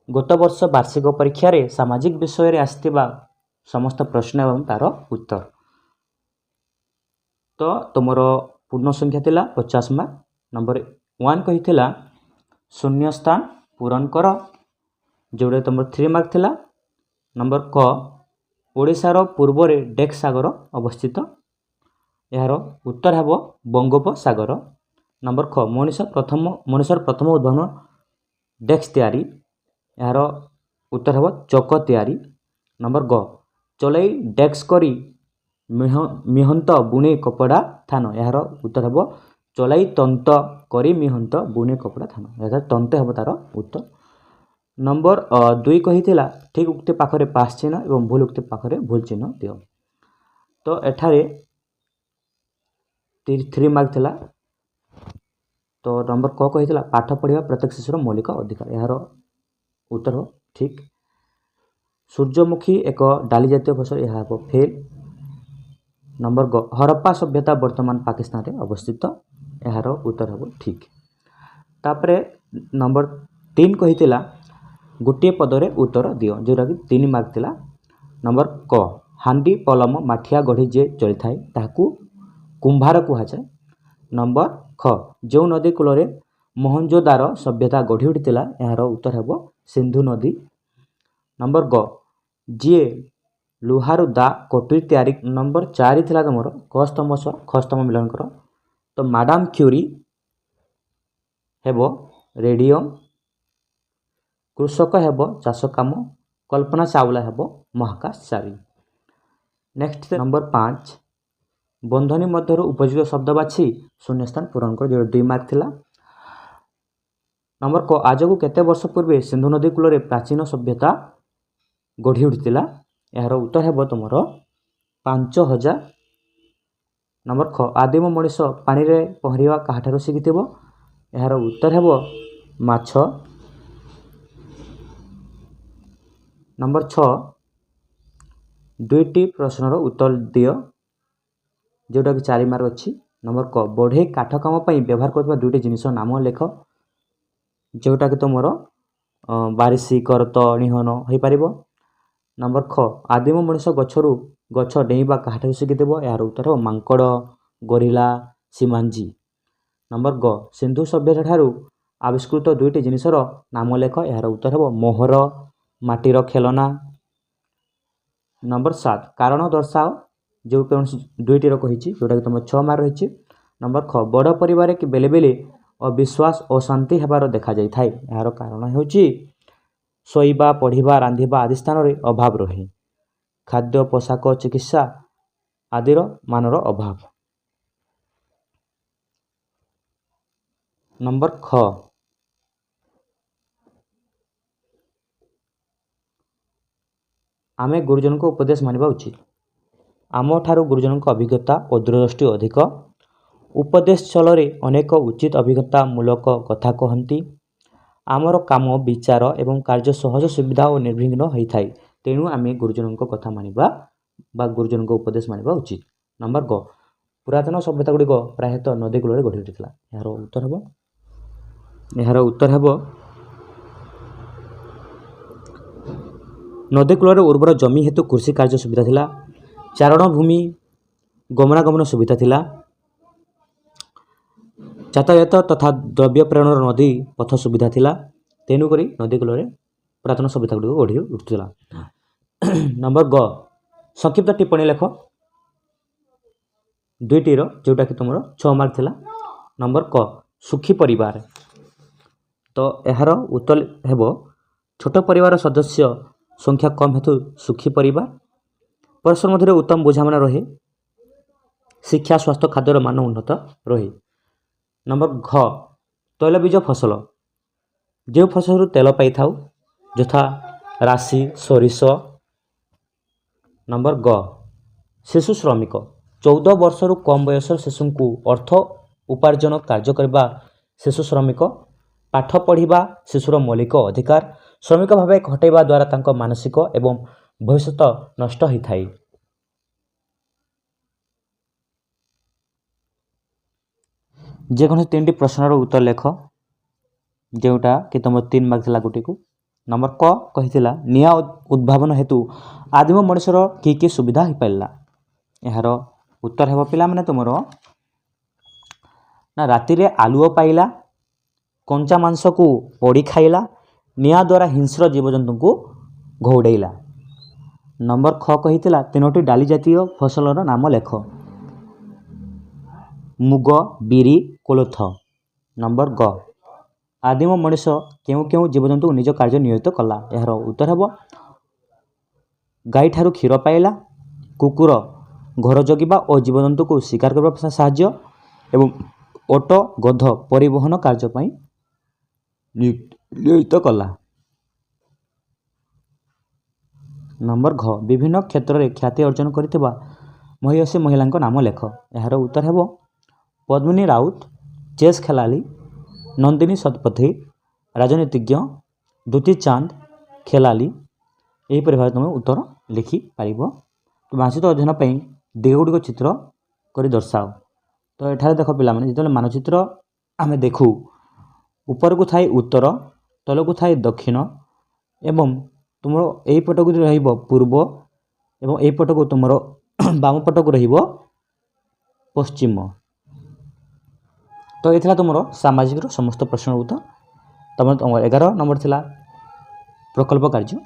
गत वर्ष वार्षिक परीक्षा रे सामाजिक विषय रे आस्थिबा समस्त प्रश्न एवं तार उत्तर। तो तुमर पूर्ण संख्या थिला 50 मार्क। नंबर 1 कहिथिला शून्य स्थान पूरण कर, जोड़े तुम 3 मार्क थिला। नंबर क ओडिशार पूर्व रे डेक सागर अवस्थित, यार उत्तर हेबो बंगोपसागर। नंबर ख मनुष्यर प्रथम उद्भावन डेस्क तैयारी, यार उत्तर हेबो चक तैयारी। नंबर ग चलई डेस्क करी मिहंत बुणे कपड़ा थान, यार उत्तर हेबो चलाई तंत करी मिहंत बुणे कपड़ा थान, यार तंत हेबो तार उत्तर। नंबर 2 कहिथिला ठीक उक्ति पाखरे पास चिन्ह एवं भूल उक्ति पाखरे भूल चिन्ह दियो। तो एठारे 3 मार्क थिला। तो नंबर क कहिथिला पाठ पढ़िबा प्रत्येक शिशुर मौलिक अधिकार, यार उत्तर हो ठीक। सूर्यमुखी एक डाली जातीय फसल, यह हेबो फेल। नंबर ग हरप्पा सभ्यता वर्तमान पाकिस्तान रे अवस्थित, यार उत्तर हेबो ठीक। तापरे नंबर 3 कहिथिला गोटे पदरे उत्तर दियो, जोरा कि 3 मार्क थिला। नंबर क हांडी पलम माठिया गढ़ी जे चली थाए ताकू कुंभार कुहा जाए। नंबर ख जो नदी कूल मोहनजोदार सभ्यता गढ़ी उठिला, यार उत्तर हेबो सिंधु नदी। नंबर ग जी लुहारू दा कटुरी तैयारी। नंबर 4 थिला तुमर कस्तम खस्तम मिलन कर। तो मैडम क्यूरी हेबो रेडियम, कृषक हेबो चाष काम, कल्पना चावला हेबो महाकाशचारी। नेक्स्ट नंबर 5 बंधनी मध्य उपयुक्त शब्द बाछि शून्य स्थान पूरण कर, जो 2 मार्क थिला। नंबर क आज को केते वर्ष पूर्वे सिंधु नदी कूल रे प्राचीन सभ्यता गढ़ी उठिला, यार उत्तर हेबो तुमर 5000। नंबर ख आदिम मनीष पानी रे पहरिवा काहाठारो शिखिथिबो, यार उत्तर हेबो माछ। नंबर 6 दुईटी प्रश्नर उत्तर दियो, जोटा कि 4 मार्क अच्छी। नंबर क बढ़े काठ काम पई व्यवहार करबा दुईटी जिनिस नाम लेख, जोटा कि तुमर बारिशी करत निहन होई परिबो। नंबर ख आदिम मनुष्य गछ डेइबा काहाठारो शिखिथिबो, यार उत्तर हो मांकड़, गोरिला, सीमांजी। नंबर ग सिंधु सभ्यता ठारू आविष्कृत दुईटी जिनिसर नाम लेख, यार उत्तर हो मोहर, माटीर खेलना। नंबर 7 कारण दर्शाओ, जो कौन दुईटी रही जोटा कि तुम 6 मार्क रही। नंबर ख बड़ परिवार कि बेले बेले अविश्वास अशांति हेबार देखा जाय थाए, यार कारण हेउची शोइबा पढ़िबा रांधिबा आदि स्थान रे अभाव रहे, खाद्य पोशाक चिकित्सा आदिर मानर अभाव। नंबर ख आमे गुरुजन को उपदेश मानिबा उचित। आम ठारू गुरुजन को अभिज्ञता और दूरदृष्टि अधिक, उपदेश चलरे अनेक उचित अभिज्ञता मूलक कथा कहती। आमर काम विचार एवं कार्य सहज सुविधा और निर्विघ्न होता है, तेणु आम गुरुजन को कथा मानिबा बा गुरुजन को उपदेश मानिबा उचित। नंबर ग पुरातन सभ्यता गुड़िक प्रायतः नदी कूल गढ़ी उठिला, यार उत्तर हेबो नदी कूल उर्वर जमी हेतु कृषि कार्य सुविधा थिला, चारण भूमि गमनागमन सुविधा थिला, यातायात तथा द्रव्य प्रेरण नदी पथ सुविधा थिला, तेणुक नदी कूल पुरातन सभ्यता गुड़िक गढ़ी उठुला। नंबर ग संक्षिप्त टिप्पणी लेख दुईटीर, जोटा कि तुम 6 मार्क थिला। नंबर क सुखी परिवार, तो यार उत्तर हेबो छोट परिवार सदस्य संख्या कम हेतु सुखी परिवार, परस्पर मध्य उत्तम बुझामणा रहे, शिक्षा स्वास्थ्य खाद्यर मान उन्नत रहे। नंबर घ तैलबीज फसल, जो फसल तेल पाई थाउ यथा राशि सोरिष। नंबर ग शिशु श्रमिक, 14 वर्ष रु कम बयस शिशु को अर्थ उपार्जन कार्य करबा शिशु श्रमिक, पाठ पढ़िबा शिशुर मौलिक अधिकार, श्रमिक भाव खटाइबा द्वारा तांको मानसिक एवं भविष्य नष्ट होता है। जेकोसी 3टी प्रश्नर उत्तर लेख, जोटा कि तुम 3 मार्क थिला गोटी को। नंबर क कहिथिला निया उद्भावन हेतु आदिम मनुष्यर की सुविधा हो पारा यार उत्तर हेब पिला माने तुमरो ना राति रे आलुओ पाइला कंचा मांस को पोड़ी खाइला निया द्वारा हिंस्र जीवजंतु को घौड़ेला। नंबर ख कहिथिला तीनोटी डाली जातीय फसलर नाम लेख मुग बिरी कोलथ। नंबर ग आदिम मनुष्य केउ केउ जीवजंतु निज कार्य नियोजित कला यार उत्तर हेब गाई ठारू क्षीर पाइला कुकुर घर जगिबा और जीवजंतु को शिकार करबा साहाय्य एवं ओट गध परिवहन कार्य पई नियोजित कला। नंबर घ विभिन्न क्षेत्र में ख्याति अर्जन करथिबा महियसी महिलांक नाम लेख यार उत्तर हेब पद्मिनी राउत चेस खेलाली नंदिनी शतपथी राजनीतिज्ञ दुती चांद खेलाली यहीपर भाव तुम उत्तर लिखिपर। तो मानचित्र अध्ययन पर दिगगुड़िक चित्र कर दर्शाओ। तो ये देख पे जो मानचित्र आम देखू ऊपर को थाए उत्तर तल को थाए दक्षिण एवं तुम यही पट को रहिबो पूर्व एवं यही पट को तुम बाम पट को रहिबो पश्चिम। तो ये तुम सामाजिक समस्त प्रश्न उत्तर तुम 11 नंबर थिला प्रकल्प कार्य।